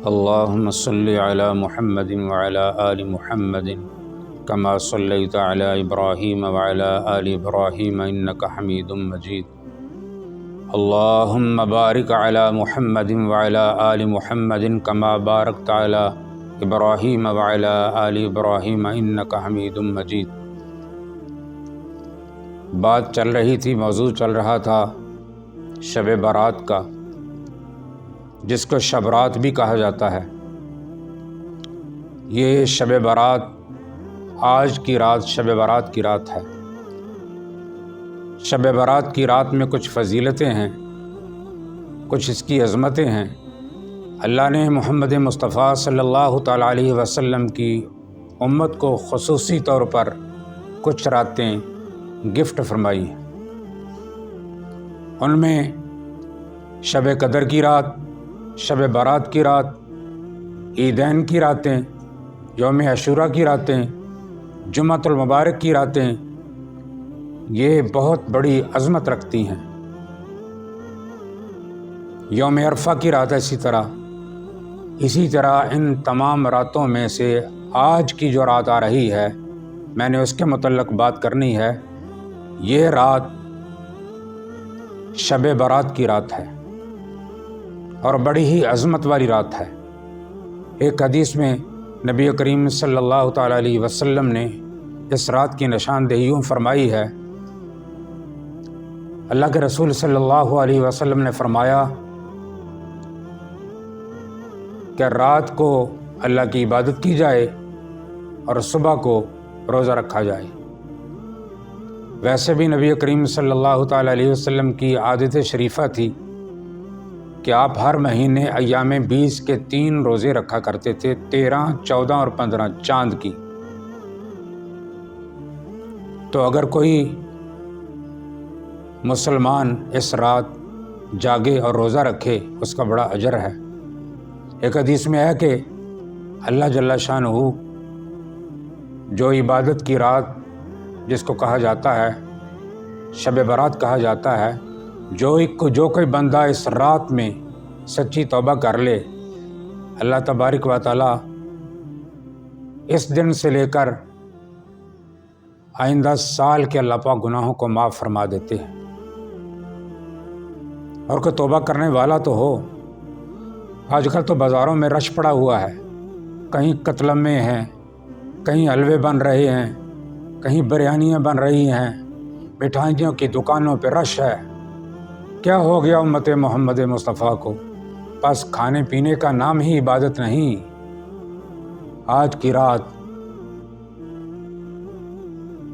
اللهم صل على محمد وعلى آل محمد كما صليت على إبراهيم وعلى آل إبراهيم إنك حميد مجيد. اللهم بارك على محمد وعلى آل محمد كما باركت على إبراهيم وعلى آل إبراهيم إنك حميد مجيد. بات چل رہی تھی، موضوع چل رہا تھا شب برات کا، جس کو شب رات بھی کہا جاتا ہے۔ یہ شب برات، آج کی رات شب برات کی رات ہے۔ شب برات کی رات میں کچھ فضیلتیں ہیں، کچھ اس کی عظمتیں ہیں۔ اللہ نے محمد مصطفیٰ صلی اللہ تعالیٰ علیہ وسلم کی امت کو خصوصی طور پر کچھ راتیں گفٹ فرمائی ہیں۔ ان میں شب قدر کی رات، شب برات کی رات، عیدین کی راتیں، یوم عاشوراء کی راتیں، جمعۃ المبارک کی راتیں، یہ بہت بڑی عظمت رکھتی ہیں۔ یوم عرفہ کی رات اسی طرح ان تمام راتوں میں سے آج کی جو رات آ رہی ہے، میں نے اس کے متعلق بات کرنی ہے۔ یہ رات شب برات کی رات ہے اور بڑی ہی عظمت والی رات ہے۔ ایک حدیث میں نبی کریم صلی اللہ تعالیٰ علیہ وسلم نے اس رات کی نشاندہی یوں فرمائی ہے۔ اللہ کے رسول صلی اللہ علیہ وسلم نے فرمایا کہ رات کو اللہ کی عبادت کی جائے اور صبح کو روزہ رکھا جائے۔ ویسے بھی نبی کریم صلی اللہ تعالیٰ علیہ وسلم کی عادت شریفہ تھی کہ آپ ہر مہینے ایام 20 کے 3 روزے رکھا کرتے تھے، 13، 14 اور 15 چاند کی۔ تو اگر کوئی مسلمان اس رات جاگے اور روزہ رکھے، اس کا بڑا اجر ہے۔ ایک حدیث میں ہے کہ اللہ جل شانہ جو عبادت کی رات جس کو کہا جاتا ہے شب برات کہا جاتا ہے، جو کوئی بندہ اس رات میں سچی توبہ کر لے، اللہ تبارک و تعالیٰ اس دن سے لے کر آئندہ سال کے اللہ پاک گناہوں کو معاف فرما دیتے ہیں۔ اور کوئی توبہ کرنے والا تو ہو۔ آج کل تو بازاروں میں رش پڑا ہوا ہے، کہیں قتلمے ہیں، کہیں حلوے بن رہے ہیں، کہیں بریانیاں بن رہی ہیں، مٹھائیوں کی دکانوں پہ رش ہے۔ کیا ہو گیا امت محمد مصطفیٰ کو؟ بس کھانے پینے کا نام ہی عبادت نہیں۔ آج کی رات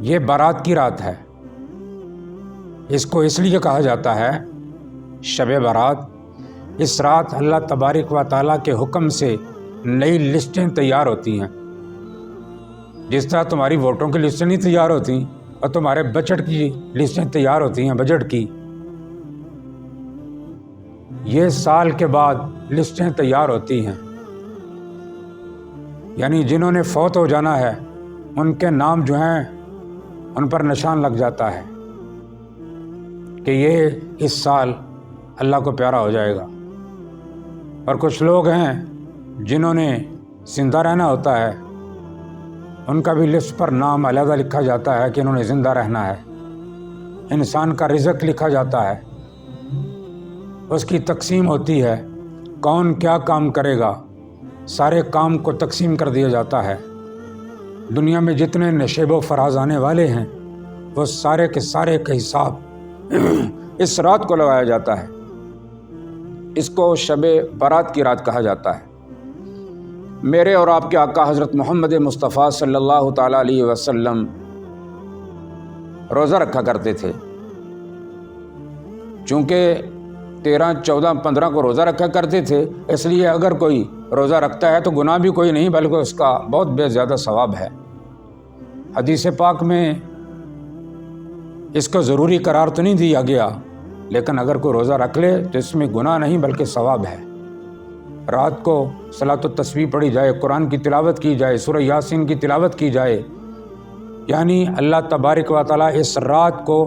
یہ برات کی رات ہے۔ اس کو اس لیے کہا جاتا ہے شب برات۔ اس رات اللہ تبارک و تعالیٰ کے حکم سے نئی لسٹیں تیار ہوتی ہیں۔ جس طرح تمہاری ووٹوں کی لسٹیں نہیں تیار ہوتی اور تمہارے بجٹ کی لسٹیں تیار ہوتی ہیں، بجٹ کی، یہ سال کے بعد لسٹیں تیار ہوتی ہیں۔ یعنی جنہوں نے فوت ہو جانا ہے ان کے نام جو ہیں ان پر نشان لگ جاتا ہے کہ یہ اس سال اللہ کو پیارا ہو جائے گا۔ اور کچھ لوگ ہیں جنہوں نے زندہ رہنا ہوتا ہے، ان کا بھی لسٹ پر نام علیحدہ لکھا جاتا ہے کہ انہوں نے زندہ رہنا ہے۔ انسان کا رزق لکھا جاتا ہے، اس کی تقسیم ہوتی ہے، کون کیا کام کرے گا، سارے کام کو تقسیم کر دیا جاتا ہے۔ دنیا میں جتنے نشیب و فراز آنے والے ہیں وہ سارے کے سارے کا حساب اس رات کو لگایا جاتا ہے۔ اس کو شب برات کی رات کہا جاتا ہے۔ میرے اور آپ کے آقا حضرت محمد مصطفیٰ صلی اللہ تعالیٰ علیہ وسلم روزہ رکھا کرتے تھے۔ چونکہ 13، 14، 15 کو روزہ رکھا کرتے تھے، اس لیے اگر کوئی روزہ رکھتا ہے تو گناہ بھی کوئی نہیں بلکہ اس کا بہت بے زیادہ ثواب ہے۔ حدیث پاک میں اس کو ضروری قرار تو نہیں دیا گیا، لیکن اگر کوئی روزہ رکھ لے تو اس میں گناہ نہیں بلکہ ثواب ہے۔ رات کو صلاۃ التسبیح پڑھی جائے، قرآن کی تلاوت کی جائے، سورہ یاسین کی تلاوت کی جائے، یعنی اللہ تبارک و تعالیٰ اس رات کو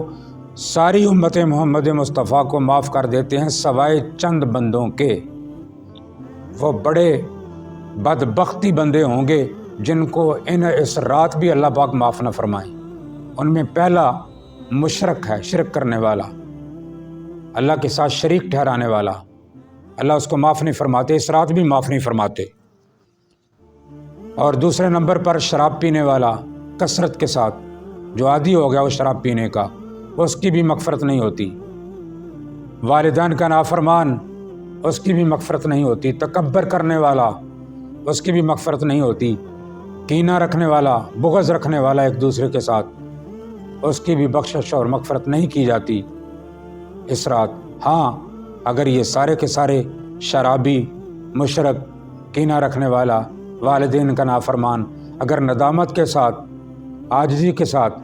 ساری امت محمد مصطفیٰ کو معاف کر دیتے ہیں سوائے چند بندوں کے۔ وہ بڑے بدبختی بندے ہوں گے جن کو اس رات بھی اللہ پاک معاف نہ فرمائیں۔ ان میں پہلا مشرک ہے، شرک کرنے والا، اللہ کے ساتھ شریک ٹھہرانے والا، اللہ اس کو معاف نہیں فرماتے، اس رات بھی معاف نہیں فرماتے۔ اور دوسرے نمبر پر شراب پینے والا کثرت کے ساتھ، جو عادی ہو گیا وہ شراب پینے کا، اس کی بھی مغفرت نہیں ہوتی۔ والدین کا نافرمان، اس کی بھی مغفرت نہیں ہوتی۔ تکبر کرنے والا، اس کی بھی مغفرت نہیں ہوتی۔ کینہ رکھنے والا، بغض رکھنے والا ایک دوسرے کے ساتھ، اس کی بھی بخشش اور مغفرت نہیں کی جاتی اس رات۔ ہاں، اگر یہ سارے کے سارے شرابی، مشرک، کینہ رکھنے والا، والدین کا نافرمان اگر ندامت کے ساتھ، عاجزی کے ساتھ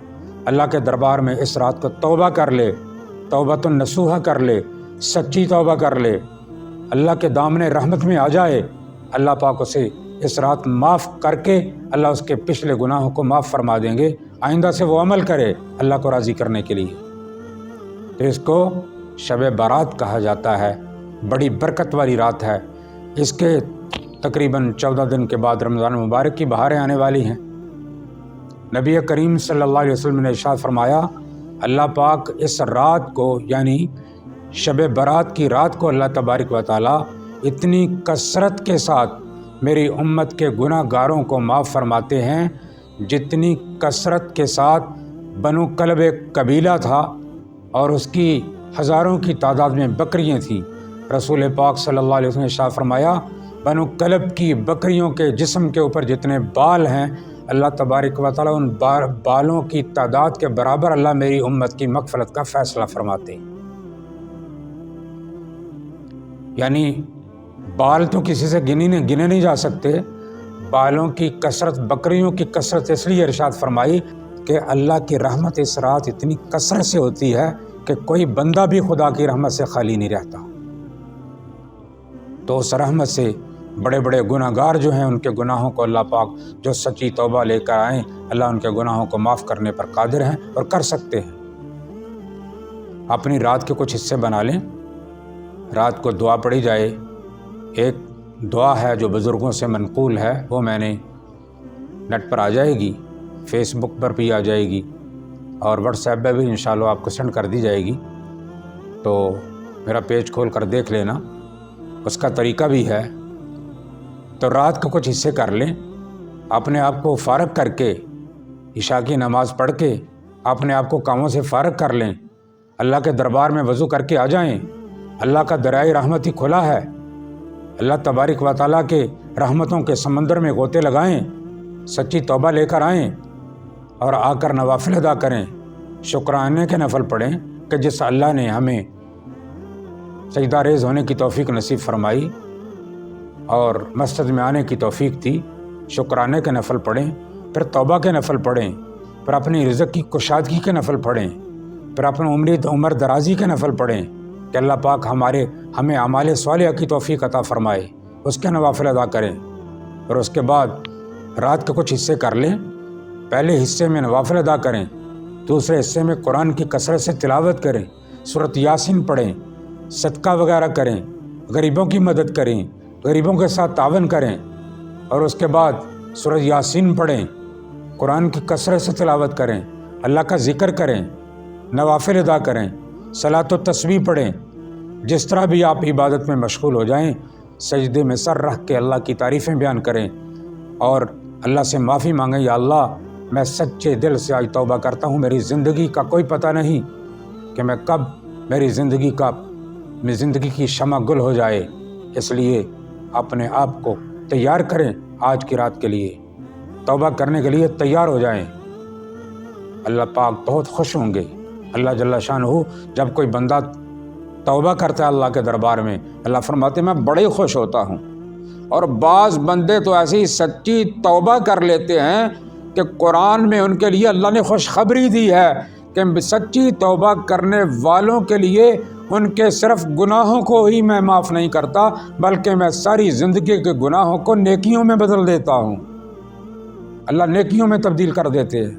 اللہ کے دربار میں اس رات کو توبہ کر لے، توبۃ النصوحہ کر لے، سچی توبہ کر لے، اللہ کے دامن رحمت میں آ جائے، اللہ پاک اسے اس رات معاف کر کے اللہ اس کے پچھلے گناہوں کو معاف فرما دیں گے۔ آئندہ سے وہ عمل کرے اللہ کو راضی کرنے کے لیے۔ تو اس کو شب برات کہا جاتا ہے، بڑی برکت والی رات ہے۔ اس کے تقریباً 14 دن کے بعد رمضان مبارک کی بہاریں آنے والی ہیں۔ نبی کریم صلی اللہ علیہ وسلم نے ارشاد فرمایا، اللہ پاک اس رات کو یعنی شب برات کی رات کو اللہ تبارک و تعالیٰ اتنی کثرت کے ساتھ میری امت کے گناہ گاروں کو معاف فرماتے ہیں جتنی کثرت کے ساتھ بنو کلب ایک قبیلہ تھا اور اس کی ہزاروں کی تعداد میں بکریاں تھیں۔ رسول پاک صلی اللہ علیہ وسلم نے ارشاد فرمایا، بنو کلب کی بکریوں کے جسم کے اوپر جتنے بال ہیں، اللہ تبارک و تعالیٰ ان بالوں کی تعداد کے برابر اللہ میری امت کی مغفرت کا فیصلہ فرماتے ہیں۔ یعنی بال تو کسی سے گنے نہیں جا سکتے، بالوں کی کثرت، بکریوں کی کثرت اس لیے ارشاد فرمائی کہ اللہ کی رحمت اس رات اتنی کثرت سے ہوتی ہے کہ کوئی بندہ بھی خدا کی رحمت سے خالی نہیں رہتا۔ تو اس رحمت سے بڑے بڑے گناہ گار جو ہیں، ان کے گناہوں کو اللہ پاک جو سچی توبہ لے کر آئیں، اللہ ان کے گناہوں کو معاف کرنے پر قادر ہیں اور کر سکتے ہیں۔ اپنی رات کے کچھ حصے بنا لیں، رات کو دعا پڑھی جائے۔ ایک دعا ہے جو بزرگوں سے منقول ہے، وہ میں نے نیٹ پر آ جائے گی، فیس بک پر بھی آ جائے گی اور واٹس ایپ پہ بھی انشاءاللہ آپ کو سینڈ کر دی جائے گی، تو میرا پیج کھول کر دیکھ لینا، اس کا طریقہ بھی ہے۔ تو رات کو کچھ حصے کر لیں، اپنے آپ کو فارغ کر کے، عشاء کی نماز پڑھ کے اپنے آپ کو کاموں سے فارغ کر لیں، اللہ کے دربار میں وضو کر کے آ جائیں۔ اللہ کا دریائے رحمت ہی کھلا ہے، اللہ تبارک و تعالیٰ کے رحمتوں کے سمندر میں غوطے لگائیں، سچی توبہ لے کر آئیں اور آ کر نوافل ادا کریں، شکرانے کے نفل پڑھیں کہ جس اللہ نے ہمیں سجدہ ریز ہونے کی توفیق نصیب فرمائی اور مسجد میں آنے کی توفیق تھی۔ شکرانے کے نفل پڑھیں، پھر توبہ کے نفل پڑھیں، پھر اپنی رزق کی کشادگی کے نفل پڑھیں، پھر اپنی عمر درازی کے نفل پڑھیں کہ اللہ پاک ہمیں اعمال صالحہ کی توفیق عطا فرمائے، اس کے نوافل ادا کریں۔ اور اس کے بعد رات کے کچھ حصے کر لیں، پہلے حصے میں نوافل ادا کریں، دوسرے حصے میں قرآن کی کثرت سے تلاوت کریں، سورۃ یاسین پڑھیں، صدقہ وغیرہ کریں، غریبوں کی مدد کریں، غریبوں کے ساتھ تعاون کریں، اور اس کے بعد سورۃ یاسین پڑھیں، قرآن کی کثرت سے تلاوت کریں، اللہ کا ذکر کریں، نوافل ادا کریں، صلاۃ و تسبیح پڑھیں۔ جس طرح بھی آپ عبادت میں مشغول ہو جائیں، سجدے میں سر رکھ کے اللہ کی تعریفیں بیان کریں اور اللہ سے معافی مانگیں، یا اللہ میں سچے دل سے آج توبہ کرتا ہوں، میری زندگی کا کوئی پتہ نہیں کہ میں کب میری زندگی کی شمع گل ہو جائے، اس لیے اپنے آپ کو تیار کریں آج کی رات کے لیے، توبہ کرنے کے لیے تیار ہو جائیں۔ اللہ پاک بہت خوش ہوں گے۔ اللہ جل شانہ جب کوئی بندہ توبہ کرتا ہے اللہ کے دربار میں، اللہ فرماتے میں بڑے خوش ہوتا ہوں۔ اور بعض بندے تو ایسی سچی توبہ کر لیتے ہیں کہ قرآن میں ان کے لیے اللہ نے خوشخبری دی ہے کہ سچی توبہ کرنے والوں کے لیے ان کے صرف گناہوں کو ہی میں معاف نہیں کرتا، بلکہ میں ساری زندگی کے گناہوں کو نیکیوں میں بدل دیتا ہوں، اللہ نیکیوں میں تبدیل کر دیتے ہیں۔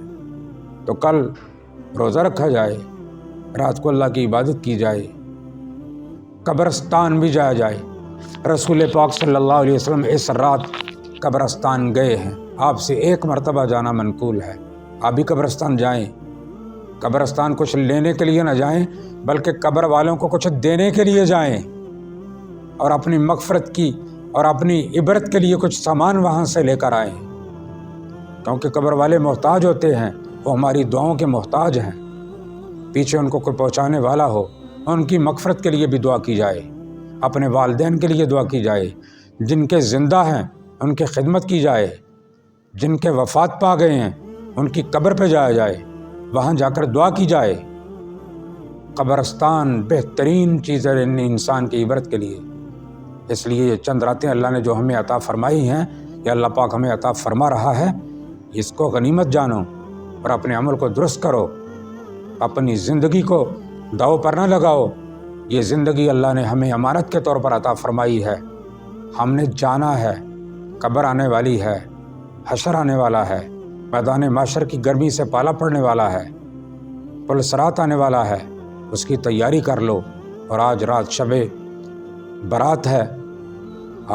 تو کل روزہ رکھا جائے، رات کو اللہ کی عبادت کی جائے، قبرستان بھی جایا جائے، رسول پاک صلی اللہ علیہ وسلم اس رات قبرستان گئے ہیں، آپ سے ایک مرتبہ جانا منقول ہے، آپ بھی قبرستان جائیں۔ قبرستان کچھ لینے کے لیے نہ جائیں بلکہ قبر والوں کو کچھ دینے کے لیے جائیں، اور اپنی مغفرت کی اور اپنی عبرت کے لیے کچھ سامان وہاں سے لے کر آئیں، کیونکہ قبر والے محتاج ہوتے ہیں، وہ ہماری دعاؤں کے محتاج ہیں۔ پیچھے ان کو کوئی پہنچانے والا ہو، ان کی مغفرت کے لیے بھی دعا کی جائے، اپنے والدین کے لیے دعا کی جائے، جن کے زندہ ہیں ان کی خدمت کی جائے، جن کے وفات پا گئے ہیں ان کی قبر پہ جایا جائے، وہاں جا کر دعا کی جائے۔ قبرستان بہترین چیز ہے انسان کی عبرت کے لیے۔ اس لیے یہ چند راتیں اللہ نے جو ہمیں عطا فرمائی ہیں، یا اللہ پاک ہمیں عطا فرما رہا ہے، اس کو غنیمت جانو اور اپنے عمل کو درست کرو، اپنی زندگی کو داؤ پر نہ لگاؤ۔ یہ زندگی اللہ نے ہمیں امانت کے طور پر عطا فرمائی ہے، ہم نے جانا ہے، قبر آنے والی ہے، حشر آنے والا ہے، میدان محشر کی گرمی سے پالا پڑنے والا ہے، پل صراط آنے والا ہے، اس کی تیاری کر لو۔ اور آج رات شب برات ہے،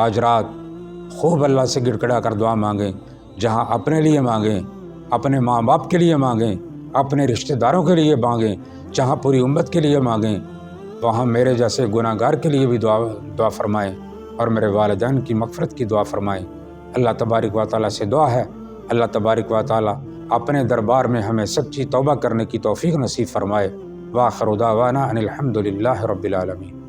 آج رات خوب اللہ سے گڑ گڑا کر دعا مانگیں، جہاں اپنے لیے مانگیں، اپنے ماں باپ کے لیے مانگیں، اپنے رشتہ داروں کے لیے مانگیں، جہاں پوری امت کے لیے مانگیں، وہاں میرے جیسے گناہ گار کے لیے بھی دعا فرمائیں، اور میرے والدین کی مغفرت کی دعا فرمائیں۔ اللہ تبارک و تعالیٰ سے دعا ہے، اللہ تبارک و تعالیٰ اپنے دربار میں ہمیں سچی توبہ کرنے کی توفیق نصیب فرمائے۔ وآخر دعوانا ان الحمد للہ رب العالمین۔